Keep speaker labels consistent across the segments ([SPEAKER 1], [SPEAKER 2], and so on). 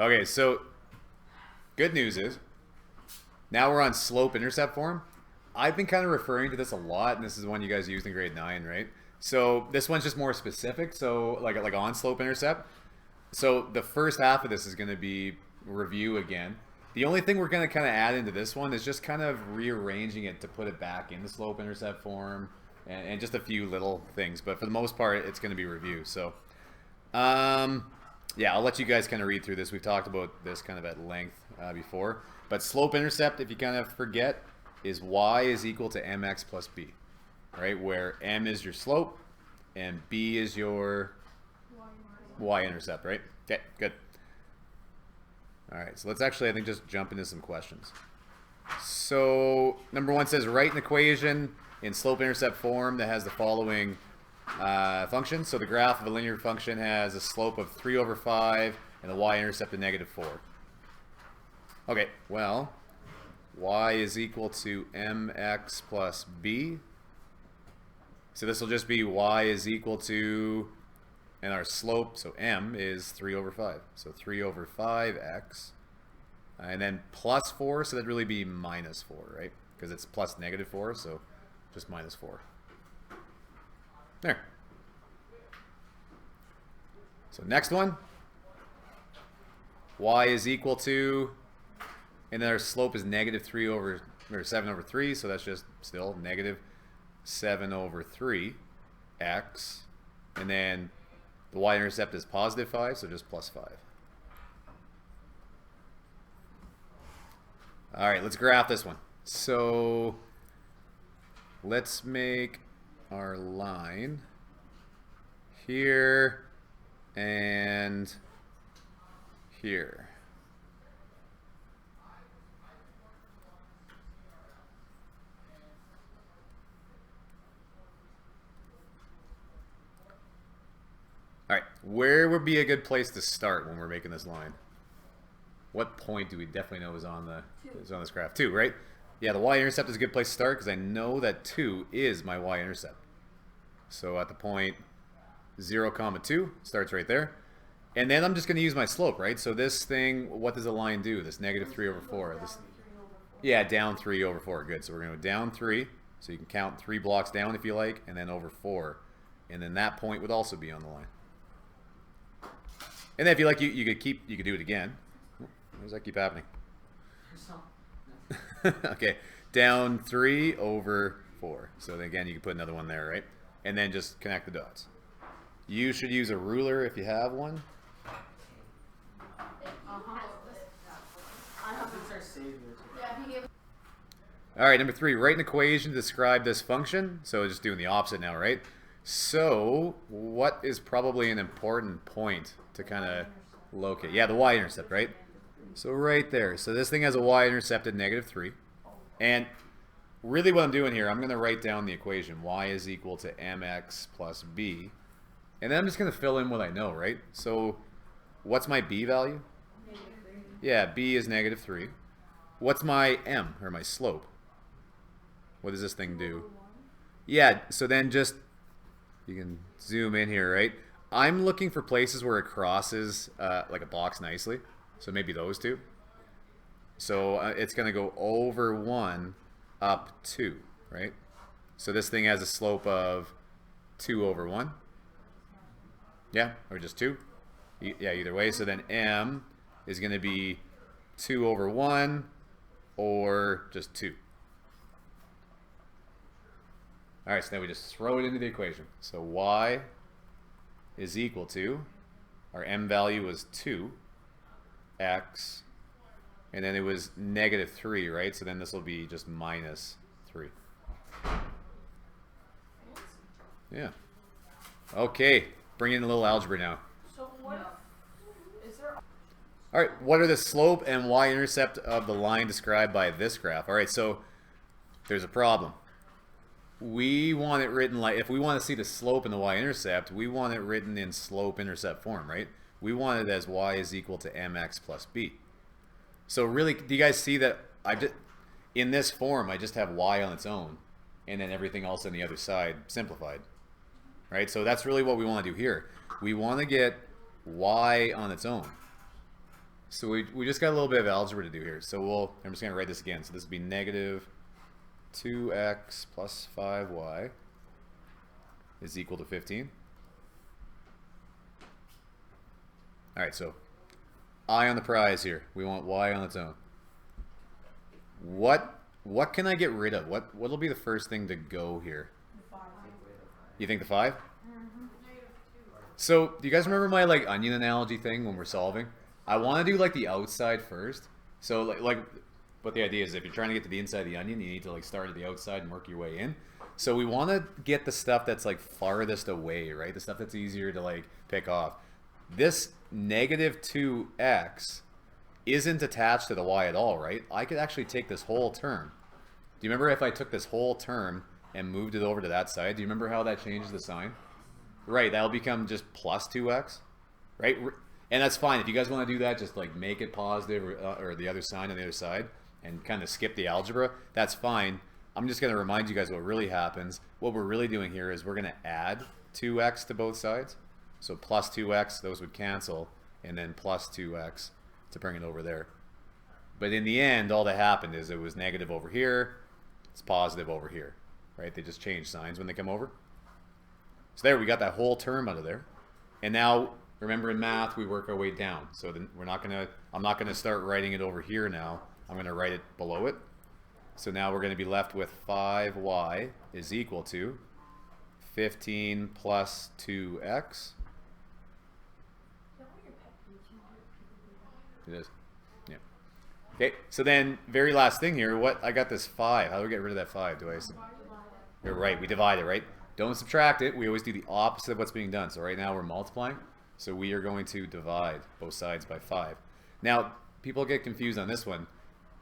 [SPEAKER 1] Okay, so good news is now we're on slope-intercept form. I've been kind of referring to this a lot, and this is the one you guys used in grade 9, right? So this one's just more specific, so like on slope-intercept. So the first half of this is going to be review again. The only thing we're going to kind of add into this one is just kind of rearranging it to put it back in the slope-intercept form, and just a few little things. But for the most part, it's going to be review. So, yeah, I'll let you guys kind of read through this. We've talked about this kind of at length before. But slope-intercept, if you kind of forget, is y is equal to mx plus b, right? Where m is your slope and b is your y-intercept, right? Okay, good. All right, so let's actually, I think, just jump into some questions. So number 1 says write an equation in slope-intercept form that has the following function. So the graph of a linear function has a slope of 3 over 5 and the y-intercept of -4. Okay, well, y is equal to mx plus b. So this will just be y is equal to, and our slope, so m, is 3 over 5. So 3 over 5x. And then plus 4, so that'd really be minus 4, right? Because it's plus -4, so just minus 4. There. So next one. Y is equal to, and then our slope is -3 over, or 7 over 3, so that's just still -7 over 3 x. And then the y-intercept is +5, so just plus 5. All right, let's graph this one. So let's make our line here and here. All right, where would be a good place to start when we're making this line? What point do we definitely know is on this graph? 2, right? Yeah, the y-intercept is a good place to start because I know that 2 is my y-intercept. So at the point 0, 2 starts right there. And then I'm just going to use my slope, right? So this thing, what does the line do? This -3 over 4. This, yeah, down 3 over 4. Good. So we're going to go down 3. So you can count 3 blocks down if you like, and then over 4. And then that point would also be on the line. And then if you like, you could do it again. Why does that keep happening? Okay, down 3 over 4. So then again, you can put another one there, right? And then just connect the dots. You should use a ruler if you have one. All right, number 3, write an equation to describe this function. So just doing the opposite now, right? So what is probably an important point to kind of locate? Yeah, the y-intercept, right? So right there. So this thing has a y-intercept at -3. And really what I'm doing here, I'm going to write down the equation. Y is equal to mx plus b. And then I'm just going to fill in what I know, right? So what's my b value? -3. Yeah, b is -3. What's my m, or my slope? What does this thing do? Yeah, so then just, you can zoom in here, right? I'm looking for places where it crosses like a box nicely. So maybe those two. So it's going to go over 1 up 2, right? So this thing has a slope of 2 over 1. Yeah, or just 2. Yeah, either way. So then m is going to be 2 over 1 or just 2. All right, so now we just throw it into the equation. So y is equal to, our m value was 2. X, and then it was -3, right? So then this will be just -3. Yeah. Okay, bring in a little algebra now.
[SPEAKER 2] So what is there?
[SPEAKER 1] All right, what are the slope and y-intercept of the line described by this graph? All right, so there's a problem. We want it written like, if we want to see the slope and the y-intercept, we want it written in slope-intercept form, right? We want it as y is equal to mx plus b. So really, do you guys see that in this form, I just have y on its own, and then everything else on the other side simplified, right? So that's really what we want to do here. We want to get y on its own. So we just got a little bit of algebra to do here. So I'm just going to write this again. So this would be negative 2x plus 5y is equal to 15. All right, so eye on the prize here. We want y on its own. What can I get rid of? What'll be the first thing to go here?
[SPEAKER 2] The 5.
[SPEAKER 1] You think the 5? So do you guys remember my like onion analogy thing when we're solving? I want to do like the outside first. So but the idea is if you're trying to get to the inside of the onion, you need to like start at the outside and work your way in. So we want to get the stuff that's like farthest away, right? The stuff that's easier to like pick off. This negative 2x isn't attached to the y at all, right? I could actually take this whole term. Do you remember if I took this whole term and moved it over to that side? Do you remember how that changes the sign? Right, that'll become just plus 2x, right? And that's fine. If you guys want to do that, just like make it positive or the other sign on the other side and kind of skip the algebra. That's fine. I'm just going to remind you guys what really happens. What we're really doing here is we're going to add 2x to both sides. So plus 2x, those would cancel, and then plus 2x to bring it over there. But in the end, all that happened is it was negative over here, it's positive over here, right? They just change signs when they come over. So there, we got that whole term out of there. And now, remember in math, we work our way down. So then I'm not gonna start writing it over here now. I'm gonna write it below it. So now we're gonna be left with 5y is equal to 15 plus 2x. It is. Yeah. Okay, so then very last thing here, I got this 5. How do we get rid of that 5? You're right, we divide it, right? Don't subtract it. We always do the opposite of what's being done. So right now we're multiplying. So we are going to divide both sides by 5. Now, people get confused on this one.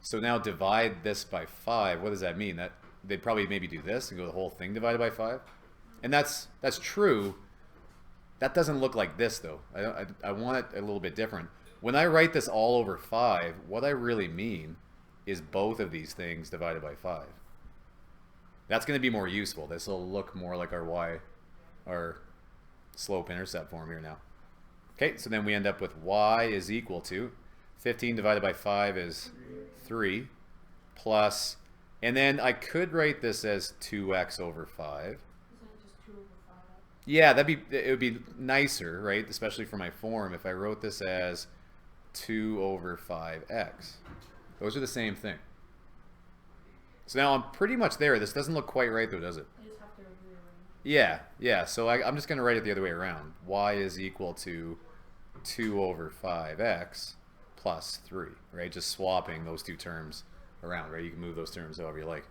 [SPEAKER 1] So now divide this by 5. What does that mean? That they'd probably maybe do this and go the whole thing divided by 5. And that's true. That doesn't look like this though. I want it a little bit different. When I write this all over 5, what I really mean is both of these things divided by 5. That's going to be more useful. This will look more like our slope-intercept form here now. Okay, so then we end up with y is equal to 15 divided by 5 is 3 plus, and then I could write this as 2x over 5.
[SPEAKER 2] Isn't it just 2 over 5?
[SPEAKER 1] Yeah, it would be nicer, right? Especially for my form if I wrote this as 2 over 5x. Those are the same thing. So now I'm pretty much there. This doesn't look quite right though, does it?
[SPEAKER 2] You just have to rearrange.
[SPEAKER 1] Yeah. So I'm just going to write it the other way around. Y is equal to 2 over 5x plus 3, right? Just swapping those two terms around, right? You can move those terms however you like.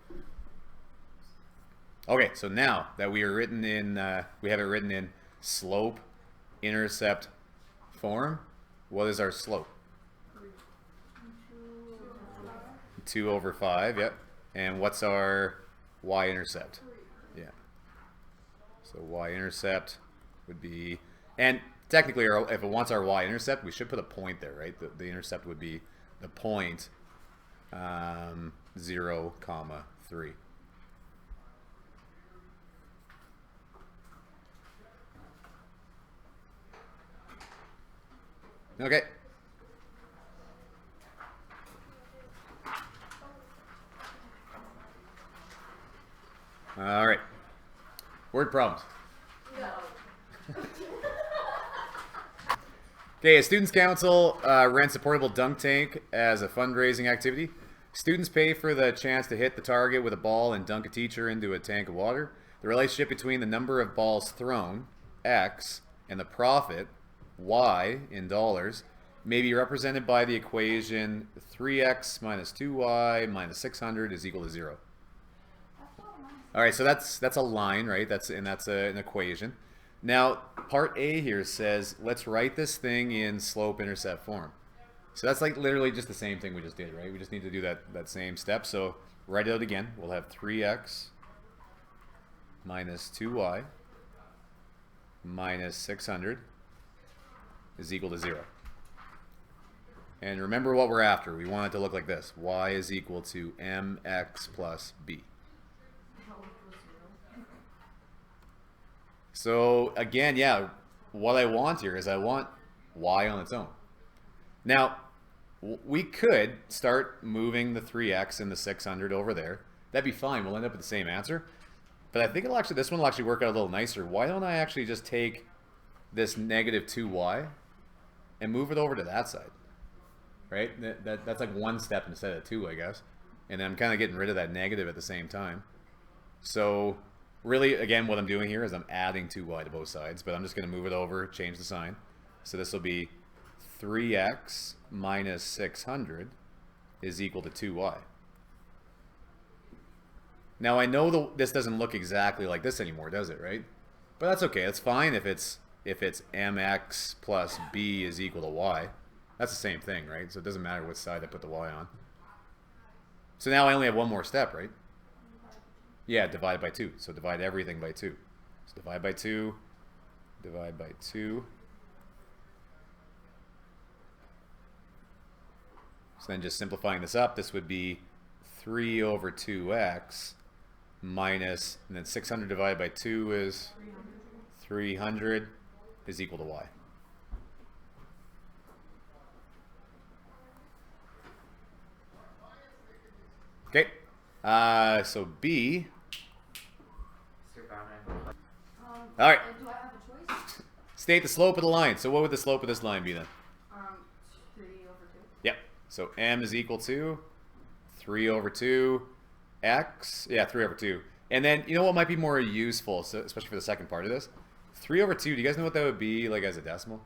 [SPEAKER 1] Okay, so now that we have it written in slope-intercept form, what is our slope? 2 over 5, yep. And what's our y-intercept? Yeah. So y-intercept would be, and technically if it wants our y-intercept, we should put a point there, right? The intercept would be the point 0, 3. Okay. All right. Word problems.
[SPEAKER 2] No.
[SPEAKER 1] Okay, a students' council rents a portable dunk tank as a fundraising activity. Students pay for the chance to hit the target with a ball and dunk a teacher into a tank of water. The relationship between the number of balls thrown, x, and the profit, y, in dollars, may be represented by the equation 3x minus 2y minus 600 is equal to 0. All right, so that's a line, right? That's an equation. Now, part A here says, let's write this thing in slope-intercept form. So that's like literally just the same thing we just did, right? We just need to do that same step. So write it out again. We'll have 3x minus 2y minus 600 is equal to 0. And remember what we're after. We want it to look like this. Y is equal to mx plus b. So again, yeah, what I want here is I want y on its own. Now, we could start moving the 3x and the 600 over there. That'd be fine. We'll end up with the same answer. But I think this one will actually work out a little nicer. Why don't I actually just take this negative 2y and move it over to that side? Right? That's like one step instead of two, I guess. And I'm kind of getting rid of that negative at the same time. So really, again, what I'm doing here is I'm adding 2y to both sides, but I'm just going to move it over, change the sign. So this will be 3x minus 600 is equal to 2y. Now I know this doesn't look exactly like this anymore, does it, right? But that's okay. That's fine if it's mx plus b is equal to y. That's the same thing, right? So it doesn't matter which side I put the y on. So now I only have one more step, right? Yeah, divide by 2. So divide everything by 2. So divide by 2, divide by 2. So then just simplifying this up, this would be 3 over 2x minus, and then 600 divided by 2 is 300 is equal to y. Okay, so B. All right.
[SPEAKER 2] And do I have a choice?
[SPEAKER 1] State the slope of the line. So what would the slope of this line be then?
[SPEAKER 2] 3 over 2.
[SPEAKER 1] Yep. So m is equal to 3 over 2 x. Yeah, 3 over 2. And then, you know what might be more useful, so especially for the second part of this? 3 over 2, do you guys know what that would be like as a decimal?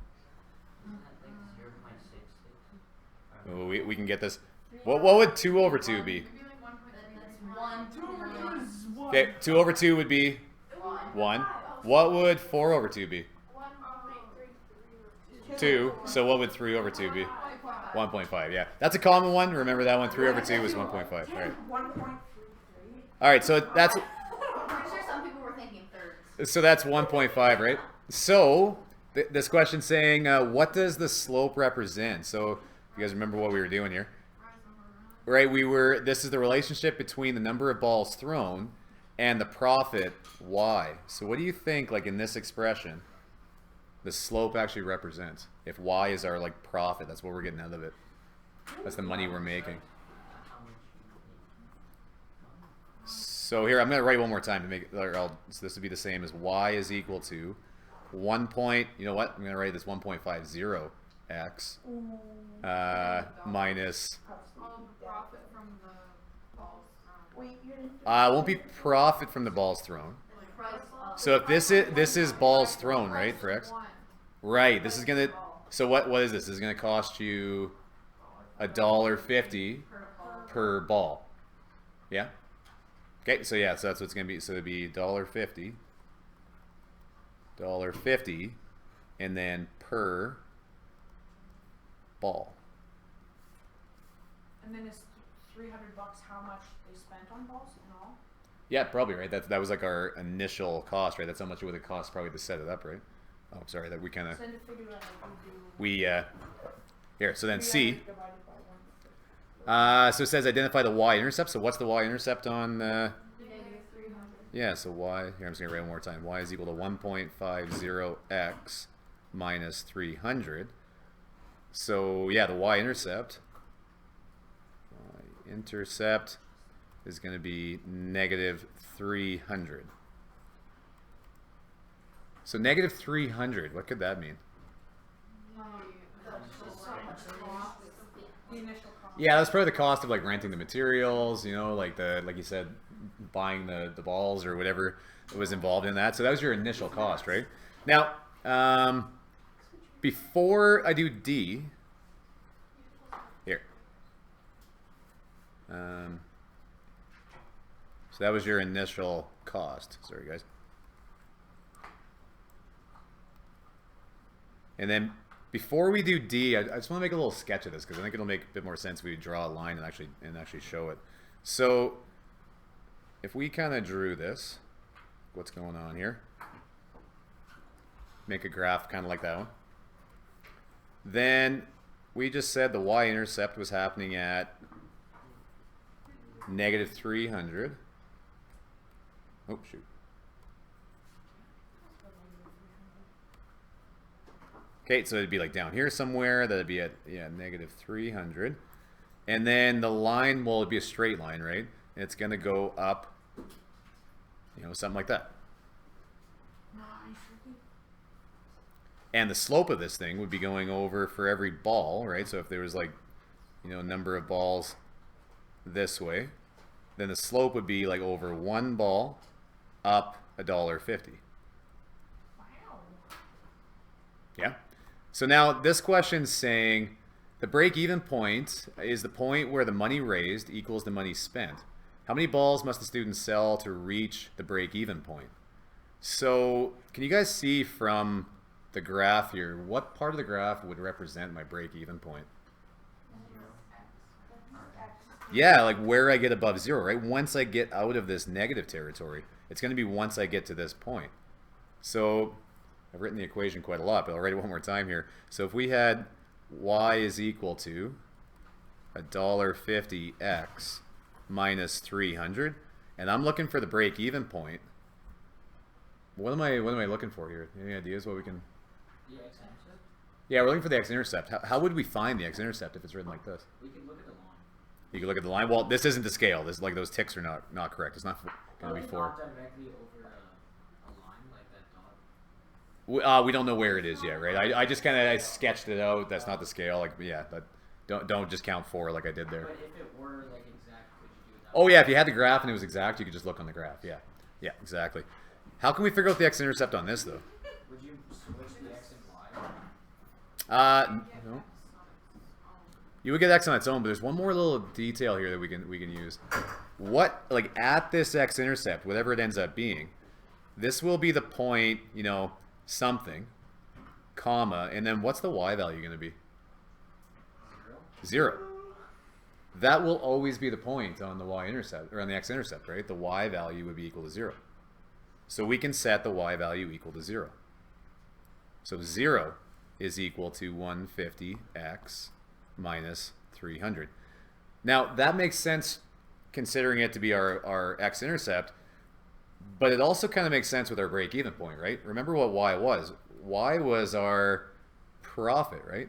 [SPEAKER 1] Oh, we can get this. What would 2 over 2 be? Okay, 2 over 2 would be 1. What would 4 over 2 be? 2. So what would 3 over 2 be? 1.5, yeah. That's a common one. Remember that one. 3 over 2 was 1.5. All right. All right, so that's...
[SPEAKER 3] I'm pretty sure some people were thinking thirds.
[SPEAKER 1] So that's 1.5, right? So this question's saying, what does the slope represent? So you guys remember what we were doing here? Right, this is the relationship between the number of balls thrown and the profit, y. So what do you think, like in this expression, the slope actually represents? If y is our like profit, that's what we're getting out of it. That's the money we're making. So here, I'm going to write one more time to make it, so this would be the same as y is equal to 1 point, you know what? I'm going to write this 1.50 x minus...
[SPEAKER 2] Profit from the balls.
[SPEAKER 1] Won't be profit from the balls thrown. So if this is balls thrown, right, for x? Right, this is going to... So what is this? This is going to cost you $1.50 per ball. Yeah? Okay, so yeah, so that's what it's going to be. So it'd be $1.50, and then per ball.
[SPEAKER 4] And then is $300 how much they spent on balls in all?
[SPEAKER 1] Yeah, probably, right? That was like our initial cost, right? That's how much it would have cost probably to set it up, right? Oh, sorry, that we kind of...
[SPEAKER 4] So then to figure out like
[SPEAKER 1] We, here, so then C.
[SPEAKER 4] divided by 1.
[SPEAKER 1] So it says identify the Y-intercept. So what's the Y-intercept on...
[SPEAKER 2] Negative 300.
[SPEAKER 1] Yeah, so Y, here I'm just going to write one more time. Y is equal to 1.50x minus 300. So yeah, the Y-intercept is going to be negative 300. So negative 300, what could that mean?
[SPEAKER 4] The initial cost.
[SPEAKER 1] Yeah, that's probably the cost of like renting the materials, you know, like you said, buying the balls or whatever was involved in that. So that was your initial cost, right? Now, before I do D, here. So that was your initial cost. Sorry, guys. And then before we do D, I just want to make a little sketch of this because I think it'll make a bit more sense if we draw a line and actually show it. So if we kind of drew this, what's going on here? Make a graph kind of like that one. Then we just said the Y-intercept was happening at negative 300. Oh, shoot. Okay, so it'd be like down here somewhere. That'd be at, yeah, negative 300. And then the line, well, it'd be a straight line, right? And it's going to go up, you know, something like that. And the slope of this thing would be going over for every ball, right? So if there was like, you know, a number of balls this way, then the slope would be like over one ball up $1.50.
[SPEAKER 4] Wow.
[SPEAKER 1] Yeah. So now this question's saying the break-even point is the point where the money raised equals the money spent. How many balls must the student sell to reach the break-even point? So can you guys see from the graph here, what part of the graph would represent my break-even point? Yeah, like where I get above zero, right? Once I get out of this negative territory, it's going to be once I get to this point. So I've written the equation quite a lot, but I'll write it one more time here. So if we had y is equal to $1.50 x minus 300, and I'm looking for the break-even point. What am I looking for here? Any ideas what we can?
[SPEAKER 5] The x-intercept?
[SPEAKER 1] Yeah, we're looking for the x-intercept. How would we find the x-intercept if it's written like this?
[SPEAKER 5] We can look at the line.
[SPEAKER 1] You can look at the line. Well, this isn't to scale. This, like, those ticks are not correct. It's not going to be 4.
[SPEAKER 5] Not directly over a line like that dot.
[SPEAKER 1] We don't know where it is yet, right? I just kind of sketched it out. That's not the scale. Like, yeah, but don't just count 4 like I did there.
[SPEAKER 5] But if it were like exact, could you do it that
[SPEAKER 1] Oh
[SPEAKER 5] way?
[SPEAKER 1] yeah, if you had the graph and it was exact, you could just look on the graph. Yeah, yeah, exactly. How can we figure out the x-intercept on this though?
[SPEAKER 5] Would you switch the x and y?
[SPEAKER 1] No. You would get x on its own, but there's one more little detail here that we can use. What, like, at this x-intercept, whatever it ends up being, this will be the point, you know, something, comma, and then what's the y value going to be? 0. That will always be the point on the y-intercept, or on the x-intercept, right? The y value would be equal to 0. So we can set the y value equal to 0. So 0 is equal to 150x minus 300. Now, that makes sense considering it to be our x-intercept, but it also kind of makes sense with our break-even point, right? Remember what y was. Y was our profit, right?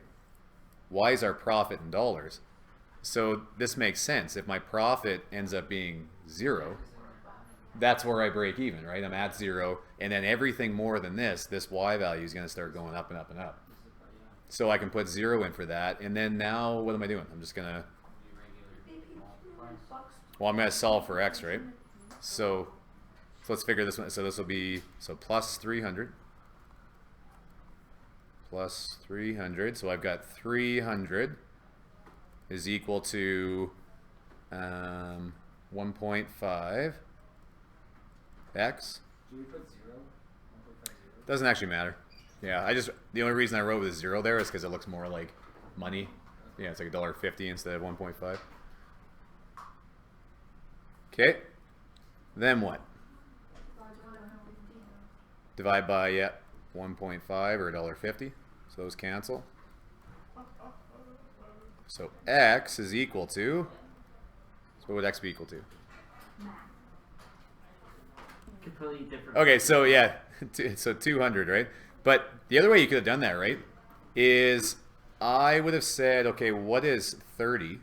[SPEAKER 1] Y is our profit in dollars. So this makes sense. If my profit ends up being 0, that's where I break even, right? I'm at 0, and then everything more than this y value is going to start going up and up and up. So I can put 0 in for that, and then now what am I doing? I'm just going to, well, I'm going to solve for x, right? So let's figure this one. So this will be, so plus 300. Plus 300. So I've got 300 is equal to 1.5 x.
[SPEAKER 5] Do we put 0? 1.50?
[SPEAKER 1] Doesn't actually matter. Yeah, the only reason I wrote with 0 there is because it looks more like money. Yeah, it's like $1.50 instead of 1.5. Okay. Then what? Divide by, yeah, 1.5 or $1.50. So those cancel. So x is equal to, so what would x be equal to?
[SPEAKER 5] Completely different.
[SPEAKER 1] Okay, so yeah, so 200, right? But the other way you could have done that, right, is I would have said, okay, what is 30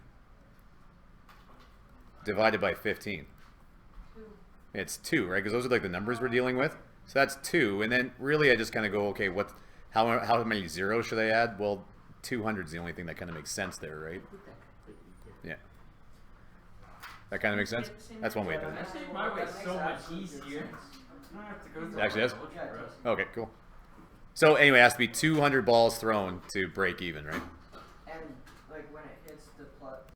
[SPEAKER 1] divided by 15? It's 2, right? Because those are like the numbers we're dealing with. So that's 2, and then really I just kind of go, okay, how many zeros should I add? Well, 200 is the only thing that kind of makes sense there, right? Yeah. That kind of makes sense? That's one way of doing it.
[SPEAKER 6] Actually, my way is so much easier. I don't have to go through
[SPEAKER 1] Actually,
[SPEAKER 6] all
[SPEAKER 1] that's-
[SPEAKER 6] the algebra.
[SPEAKER 1] Okay, cool. So anyway, it has to be 200 balls thrown to break even, right?